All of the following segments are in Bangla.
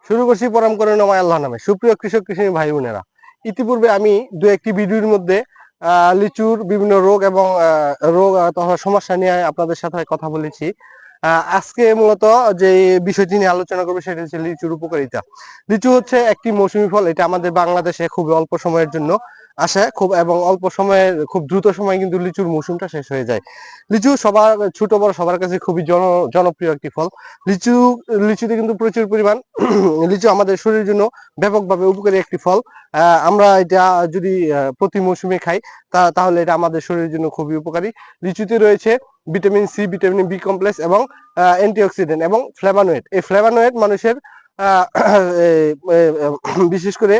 শুরু করছি পরম করে নমায় আল্লাহর নামে। সুপ্রিয় কৃষক কৃষিণী ভাই বোনেরা, ইতিপূর্বে আমি দু একটি ভিডিওর মধ্যে লিচুর বিভিন্ন রোগ এবং রোগ তথা সমস্যা নিয়ে আপনাদের সাথে কথা বলেছি। আজকে মূলত যে বিষয়টি নিয়ে আলোচনা করবো সেটা হচ্ছে লিচুর উপকারিতা। লিচু হচ্ছে একটি মৌসুমী ফল, এটা আমাদের বাংলাদেশে খুবই অল্প সময়ের জন্য আসে খুব, এবং অল্প সময়ে খুব দ্রুত সময়ে কিন্তু লিচুর মৌসুমটা শেষ হয়ে যায়। লিচু সবার, ছোট বড় সবার কাছে খুবই জনপ্রিয় একটি ফল। লিচু লিচুতে কিন্তু প্রচুর পরিমাণ লিচু আমাদের শরীরের জন্য ব্যাপকভাবে উপকারী একটি ফল। আমরা এটা যদি প্রতি মৌসুমে খাই তাহলে এটা আমাদের শরীরের জন্য খুবই উপকারী। লিচুতে রয়েছে vitamin C, vitamin B complex এবং অ্যান্টিঅক্সিডেন্ট এবং ফ্লেভানয়েড। এই ফ্লেভানয়েড মানুষের বিশেষ করে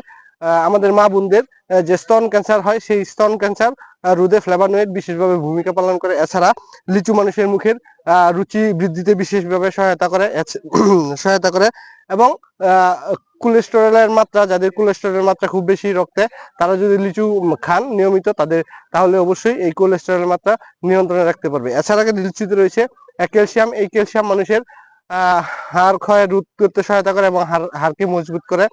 আমাদের মা বোনদের যে স্তন ক্যান্সার হয় সেই স্তন ক্যান্সার রোধে ফ্লেভানয়েড বিশেষভাবে ভূমিকা পালন করে। এছাড়া লিচু মানুষের মুখের রুচি বৃদ্ধিতে বিশেষভাবে সহায়তা করে এবং কোলেস্টেরলের মাত্রা, যাদের কোলেস্টেরলের মাত্রা খুব বেশি রক্তে, তারা যদি লিচু খান নিয়মিত তাহলে অবশ্যই এই কোলেস্টেরলের মাত্রা নিয়ন্ত্রণে রাখতে পারবে। এছাড়া লিচুতে রয়েছে ক্যালসিয়াম। এই ক্যালসিয়াম মানুষের হাড় ক্ষয় রোধ করতে সহায়তা করে এবং হাড়কে মজবুত করে।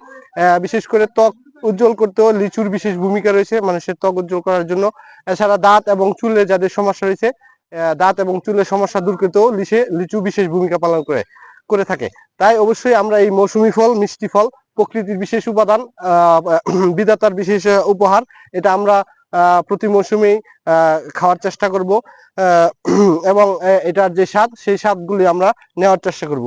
বিশেষ করে ত্বক উজ্জ্বল করতেও লিচুর বিশেষ ভূমিকা রয়েছে মানুষের ত্বক উজ্জ্বল করার জন্য। এছাড়া দাঁত এবং চুলে যাদের সমস্যা রয়েছে, দাঁত এবং চুলের সমস্যা দূর করতেও লিচু বিশেষ ভূমিকা পালন করে থাকে। তাই অবশ্যই আমরা এই মৌসুমী ফল, মিষ্টি ফল, প্রকৃতির বিশেষ উপাদান, বিধাতার বিশেষ উপহার, এটা আমরা প্রতি মৌসুমেই খাওয়ার চেষ্টা করব এবং এটার যে স্বাদ সেই স্বাদগুলি আমরা নেওয়ার চেষ্টা করব।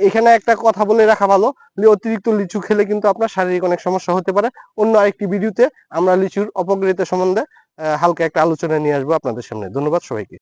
এখানে একটা কথা বলে রাখা ভালো, অতিরিক্ত লিচু খেলে কিন্তু আপনার শারীরিক অনেক সমস্যা হতে পারে। অন্য আরেকটি ভিডিওতে আমরা লিচুর অপকারিতা সম্বন্ধে হালকা একটা আলোচনা নিয়ে আসবো আপনাদের সামনে। ধন্যবাদ সবাইকে।